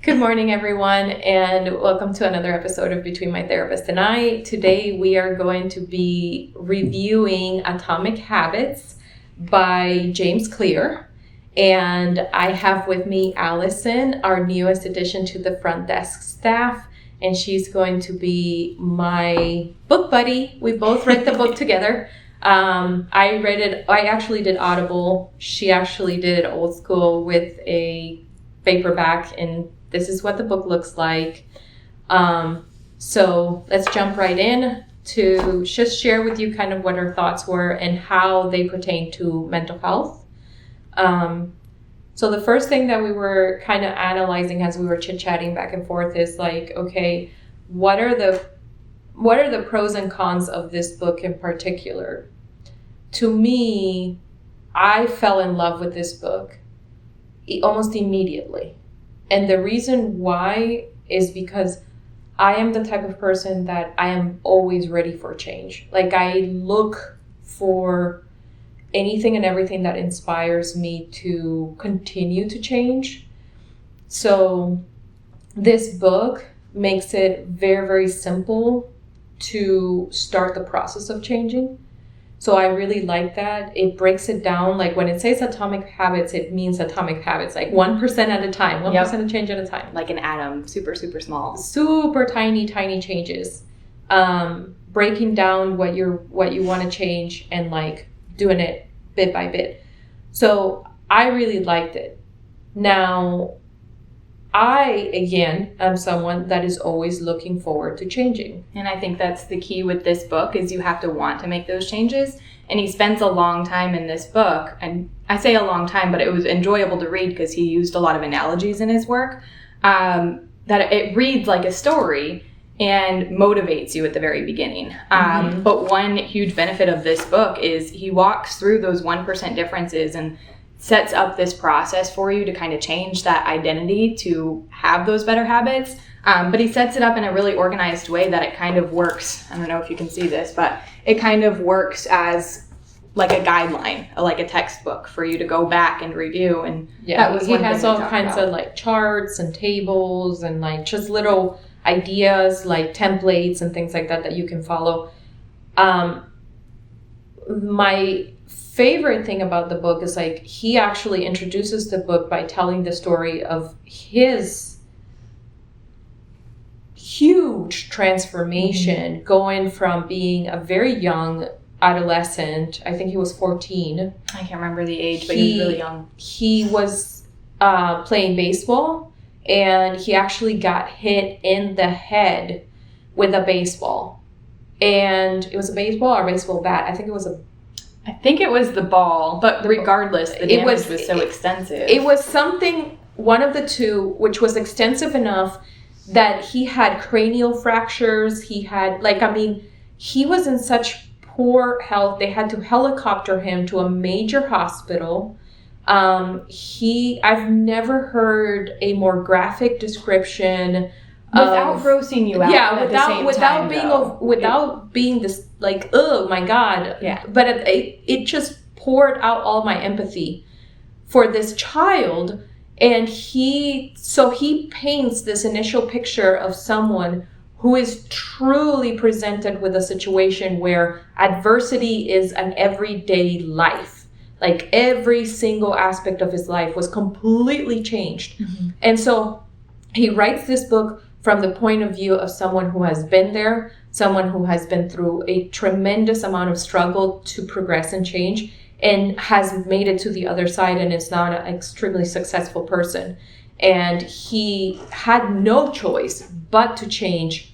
Good morning, everyone, and welcome to another episode of Between My Therapist and I. Today, we are going to be reviewing Atomic Habits by James Clear. And I have with me Allison, our newest addition to the Front Desk staff, and she's going to be my book buddy. We both read the book together. I read it. I actually did Audible. She actually did it old school with a paperback, and this is what the book looks like. So let's jump right in to just share with you kind of what her thoughts were and how they pertain to mental health. So the first thing that we were kind of analyzing as we were chit-chatting back and forth is like, okay, what are the pros and cons of this book in particular? To me, I fell in love with this book almost immediately. And the reason why is because I am the type of person that I am always ready for change. Like, I look for anything and everything that inspires me to continue to change. So this book makes it very, very simple to start the process of changing. So I really like that. It breaks it down. Like when it says atomic habits, it means atomic habits, like 1% at a time, 1% of change at a time. Like an atom, super, super small. Super tiny, tiny changes. Breaking down what you want to change and like doing it bit by bit. So I really liked it. Now, I, again, am someone that is always looking forward to changing. And I think that's the key with this book is you have to want to make those changes. And he spends a long time in this book. And I say a long time, but it was enjoyable to read because he used a lot of analogies in his work. That it reads like a story and motivates you at the very beginning. But one huge benefit of this book is he walks through those 1% differences and sets up this process for you to kind of change that identity to have those better habits. But he sets it up in a really organized way that it kind of works. I don't know if you can see this, but it kind of works as like a guideline, like a textbook for you to go back and review. And that was he has all kinds of like charts and tables and like just little ideas like templates and things like that you can follow. My favorite thing about the book is like he actually introduces the book by telling the story of his huge transformation going from being a very young adolescent. I think he was 14. I can't remember the age, but he was really young. He was playing baseball and he actually got hit in the head with a baseball. And it was a baseball or a baseball bat. I think it was the ball, but regardless, the damage was so extensive. It was something, one of the two, which was extensive enough that he had cranial fractures. He had, he was in such poor health. They had to helicopter him to a major hospital. I've never heard a more graphic description without grossing you out. Yeah, without being this like, oh my God. Yeah. But it just poured out all my empathy for this child. And he paints this initial picture of someone who is truly presented with a situation where adversity is an everyday life. Like every single aspect of his life was completely changed. Mm-hmm. And so he writes this book from the point of view of someone who has been there, someone who has been through a tremendous amount of struggle to progress and change and has made it to the other side and is now an extremely successful person. And he had no choice but to change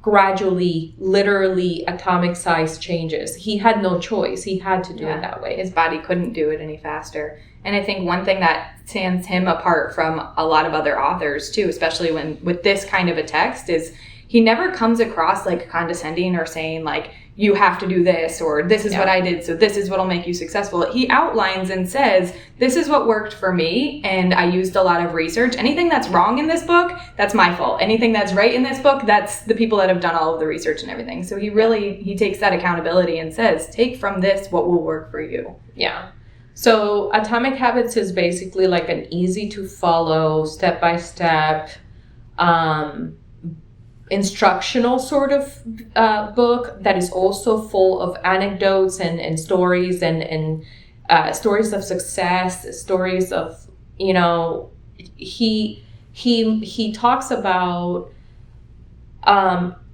gradually, literally atomic-sized changes. He had no choice. He had to do it that way. His body couldn't do it any faster. And I think one thing that stands him apart from a lot of other authors too, especially when with this kind of a text, is he never comes across like condescending or saying like, you have to do this, or this is what I did, so this is what'll make you successful. He outlines and says, this is what worked for me, and I used a lot of research. Anything that's wrong in this book, that's my fault. Anything that's right in this book, that's the people that have done all of the research and everything. So he takes that accountability and says, take from this what will work for you. Yeah. So Atomic Habits is basically like an easy to follow, step-by-step instructional sort of book that is also full of anecdotes and stories and stories of success, stories of, you know, he talks about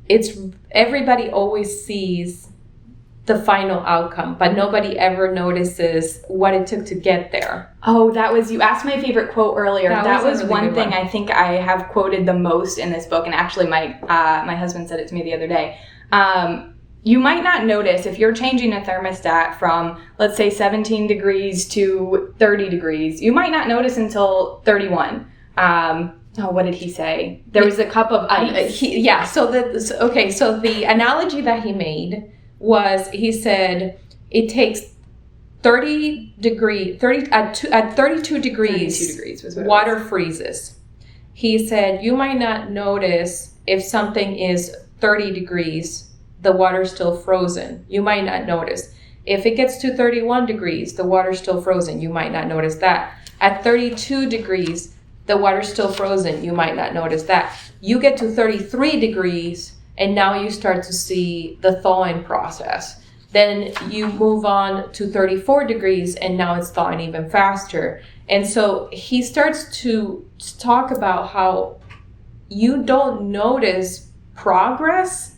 it's everybody always sees the final outcome, but nobody ever notices what it took to get there. Oh, you asked my favorite quote earlier. That was a really one thing one. I think I have quoted the most in this book, and actually my husband said it to me the other day. You might not notice if you're changing a thermostat from, let's say, 17 degrees to 30 degrees. You might not notice until 31. What did he say? There was a cup of ice. So the analogy that he made was, he said it takes 32 degrees water freezes. He said you might not notice if something is 30 degrees, the water's still frozen. You might not notice. If it gets to 31 degrees, the water's still frozen. You might not notice that. At 32 degrees, the water's still frozen. You might not notice that. You get to 33 degrees, and now you start to see the thawing process. Then you move on to 34 degrees, and now it's thawing even faster. And so he starts to talk about how you don't notice progress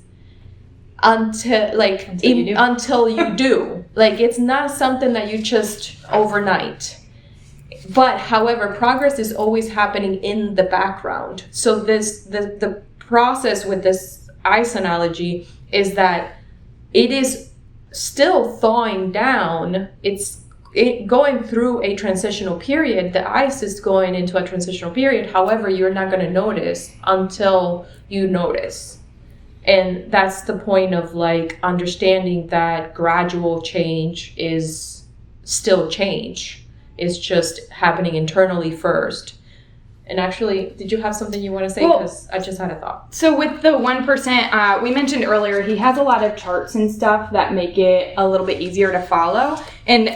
until you do. Like, it's not something that you just overnight. But however, progress is always happening in the background. So the process with this ice analogy is that it is still thawing down. It's going through a transitional period. The ice is going into a transitional period. However, you're not going to notice until you notice. And that's the point of like understanding that gradual change is still change. It's just happening internally first. And actually, did you have something you want to say? Because I just had a thought. So with the 1%, we mentioned earlier, he has a lot of charts and stuff that make it a little bit easier to follow. And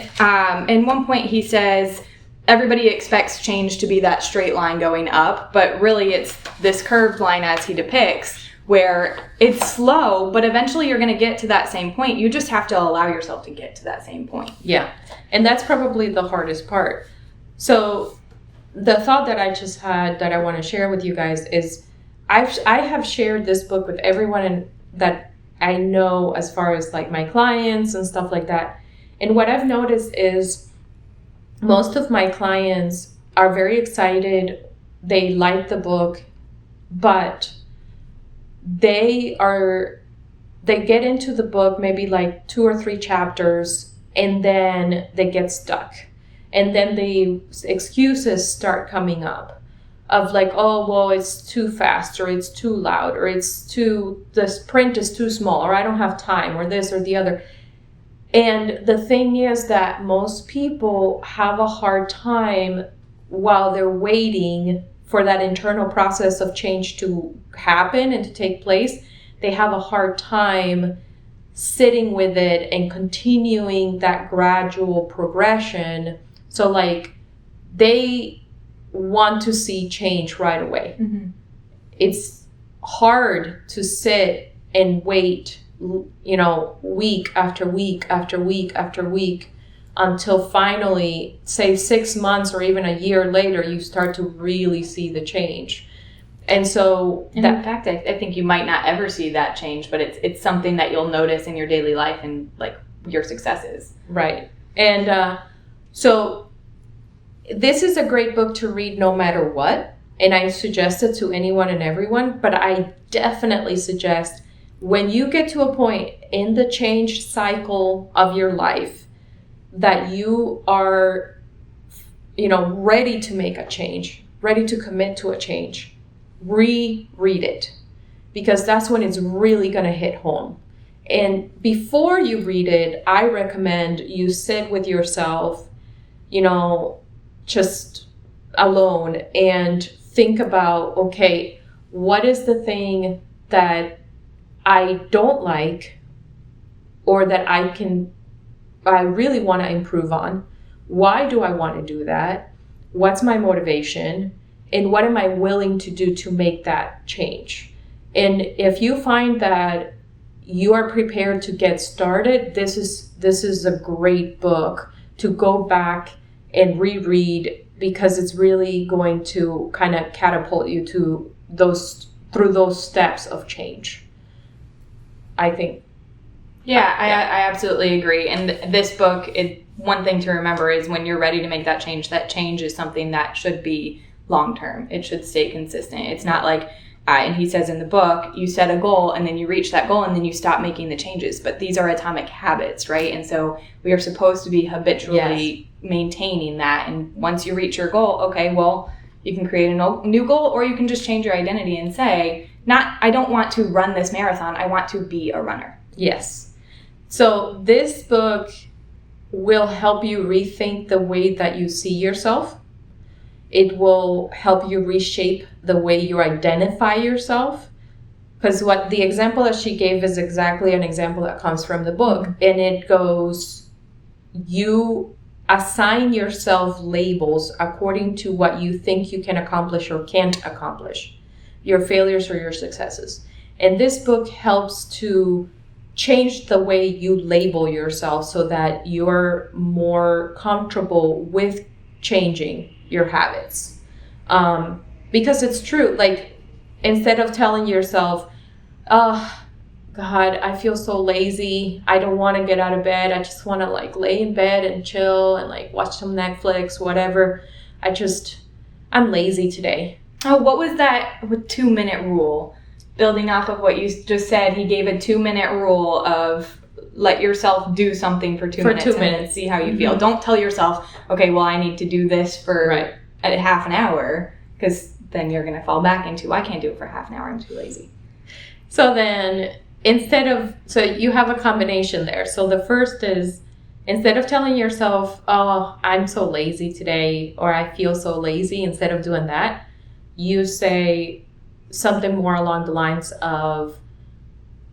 in one point he says, everybody expects change to be that straight line going up, but really it's this curved line as he depicts, where it's slow, but eventually you're going to get to that same point. You just have to allow yourself to get to that same point. Yeah. And that's probably the hardest part. So the thought that I just had that I want to share with you guys is I have shared this book with everyone that I know, as far as like my clients and stuff like that. And what I've noticed is most of my clients are very excited. They like the book, but they get into the book maybe like 2 or 3 chapters, and then they get stuck. And then the excuses start coming up of like, oh, well, it's too fast, or it's too loud, or the print is too small, or I don't have time, or this or the other. And the thing is that most people have a hard time while they're waiting for that internal process of change to happen and to take place. They have a hard time sitting with it and continuing that gradual progression. So like they want to see change right away. Mm-hmm. It's hard to sit and wait, week after week after week after week until finally, say 6 months or even a year later, you start to really see the change. And so in fact, I think you might not ever see that change, but it's something that you'll notice in your daily life and like your successes. Right. And so this is a great book to read no matter what. And I suggest it to anyone and everyone, but I definitely suggest when you get to a point in the change cycle of your life that you are, ready to make a change, ready to commit to a change, reread it, because that's when it's really going to hit home. And before you read it, I recommend you sit with yourself, just alone and think about, okay, what is the thing that I don't like or that I really want to improve on? Why do I want to do that? What's my motivation? and what am I willing to do to make that change? And if you find that you are prepared to get started, this is a great book to go back and reread, because it's really going to kind of catapult you to through those steps of change, I think. Yeah, I absolutely agree. And this book, one thing to remember is when you're ready to make that change is something that should be long-term. It should stay consistent. It's not like, and he says in the book, you set a goal and then you reach that goal and then you stop making the changes. But these are atomic habits, right? And so we are supposed to be habitually maintaining that. And once you reach your goal, okay, well, you can create a new goal, or you can just change your identity and say, I don't want to run this marathon. I want to be a runner. Yes. So this book will help you rethink the way that you see yourself. It will help you reshape the way you identify yourself. Because what the example that she gave is exactly an example that comes from the book. And it goes, you assign yourself labels according to what you think you can accomplish or can't accomplish, your failures or your successes. And this book helps to change the way you label yourself so that you're more comfortable with changing your habits. Because it's true, like, instead of telling yourself, oh God, I feel so lazy, I don't want to get out of bed, I just want to like lay in bed and chill and like watch some Netflix, whatever, I'm lazy today. Oh, what was that 2-minute rule? Building off of what you just said, he gave a 2-minute rule of let yourself do something for 2 minutes and see how you feel. Don't tell yourself, okay, well, I need to do this for a half an hour, because then you're going to fall back into, I can't do it for half an hour, I'm too lazy. So then so you have a combination there. So the first is, instead of telling yourself, oh, I'm so lazy today, or I feel so lazy, instead of doing that, you say something more along the lines of,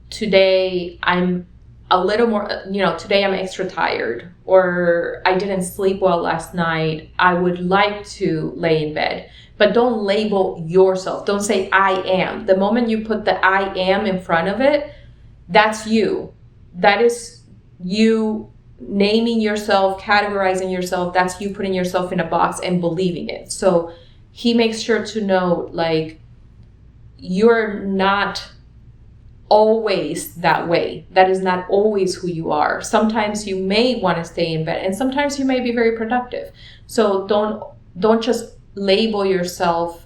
today I'm a little more, today I'm extra tired, or I didn't sleep well last night, I would like to lay in bed. But don't label yourself. Don't say I am. The moment you put the I am in front of it, that's you. That is you naming yourself, categorizing yourself. That's you putting yourself in a box and believing it. So he makes sure to know, like, you're not always that way. That is not always who you are. Sometimes you may want to stay in bed, and sometimes you may be very productive. So don't just label yourself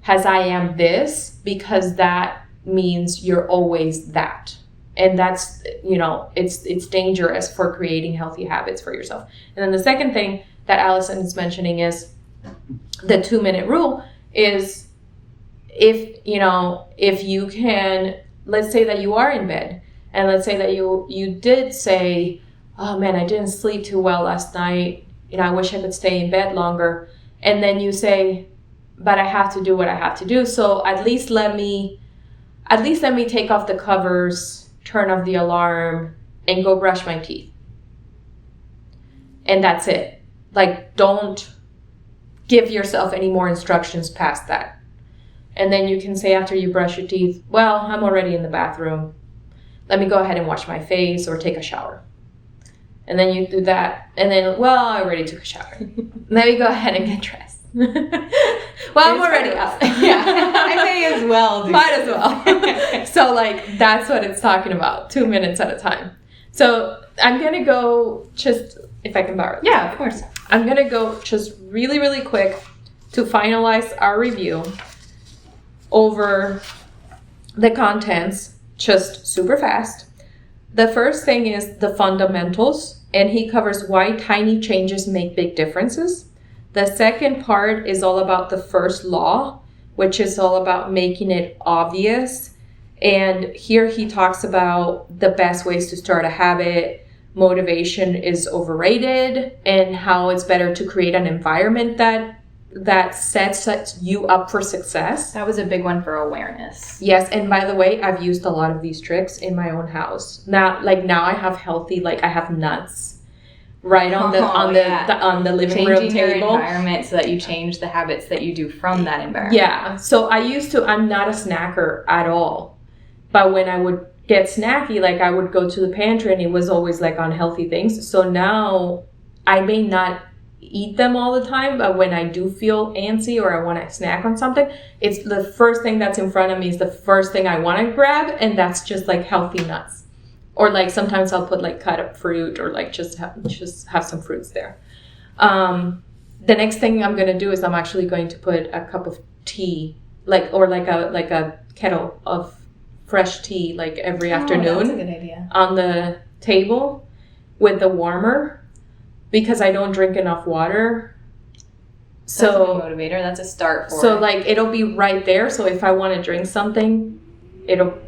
as I am this, because that means you're always that. And that's, it's dangerous for creating healthy habits for yourself. And then the second thing that Allison is mentioning is the 2-minute rule is, if you can, let's say that you are in bed, and let's say that you did say, oh man, I didn't sleep too well last night, I wish I could stay in bed longer. And then you say, but I have to do what I have to do. So at least let me take off the covers, turn off the alarm, and go brush my teeth. And that's it. Like, don't give yourself any more instructions past that. And then you can say after you brush your teeth, well, I'm already in the bathroom. Let me go ahead and wash my face or take a shower. And then you do that. And then, well, I already took a shower. Let me go ahead and get dressed. Well, I'm already up. Yeah, I may as well do Might as well. So, like, that's what it's talking about. 2 minutes at a time. So I'm going to go just, if I can borrow this. Yeah, of course. I'm going to go just really, really quick to finalize our review over the contents, just super fast. The first thing is the fundamentals, and he covers why tiny changes make big differences. The second part is all about the first law, which is all about making it obvious. And here he talks about the best ways to start a habit. Motivation is overrated, and how it's better to create an environment that sets you up for success. That was a big one for awareness. Yes, and by the way, I've used a lot of these tricks in my own house. Now I have healthy, I have nuts. right on the living room Changing your table. environment so that you change the habits that you do from that environment. Yeah. So I'm not a snacker at all. But when I would get snacky, like I would go to the pantry and it was always like unhealthy things. So now I may not eat them all the time, but when I do feel antsy or I want to snack on something, it's the first thing that's in front of me is the first thing I want to grab, and that's just like healthy nuts. Or like sometimes I'll put like cut up fruit or like just have some fruits there. The next thing I'm gonna do is I'm actually going to put a cup of tea, like a kettle of fresh tea, like every afternoon. That's a good idea. On the table with the warmer, because I don't drink enough water. So that's a good motivator. That's a start for So like it'll be right there. So if I want to drink something, it'll,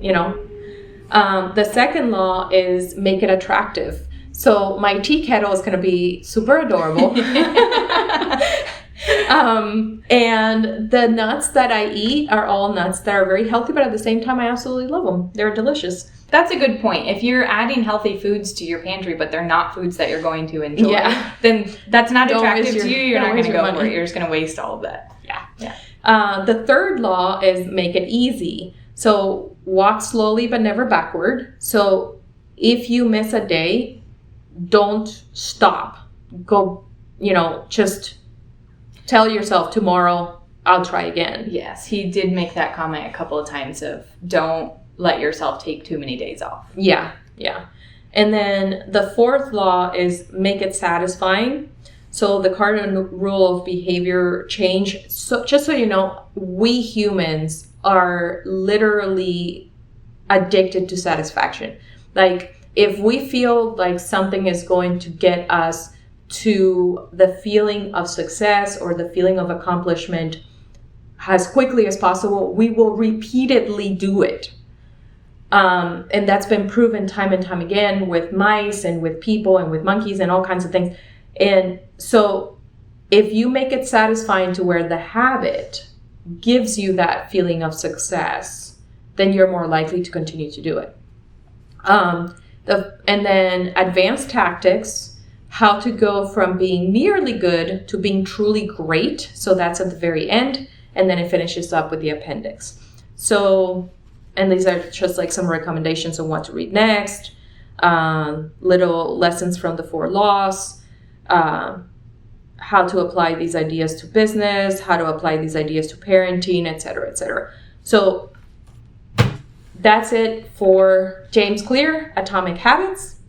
the second law is make it attractive. So my tea kettle is going to be super adorable. And the nuts that I eat are all nuts that are very healthy, but at the same time, I absolutely love them. They're delicious. That's a good point. If you're adding healthy foods to your pantry, but they're not foods that you're going to enjoy, then that's not attractive to you. You're not going to go for it. You're just going to waste all of that. Yeah. The third law is make it easy. So walk slowly, but never backward. So if you miss a day, don't stop. Go, just tell yourself tomorrow I'll try again. Yes, he did make that comment a couple of times of don't let yourself take too many days off. Yeah. And then the fourth law is make it satisfying. So the cardinal rule of behavior change. So just so you know, we humans are literally addicted to satisfaction. Like if we feel like something is going to get us to the feeling of success or the feeling of accomplishment as quickly as possible, we will repeatedly do it. And that's been proven time and time again with mice and with people and with monkeys and all kinds of things. And so if you make it satisfying to where the habit gives you that feeling of success, then you're more likely to continue to do it. And then advanced tactics, how to go from being merely good to being truly great. So that's at the very end. And then it finishes up with the appendix. So, and these are just like some recommendations on what to read next, little lessons from the 4 laws, how to apply these ideas to business, how to apply these ideas to parenting, et cetera, et cetera. So that's it for James Clear, Atomic Habits.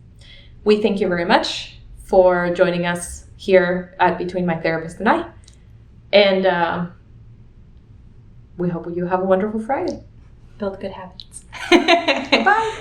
We thank you very much for joining us here at Between My Therapist and I. And we hope you have a wonderful Friday. Build good habits. Bye.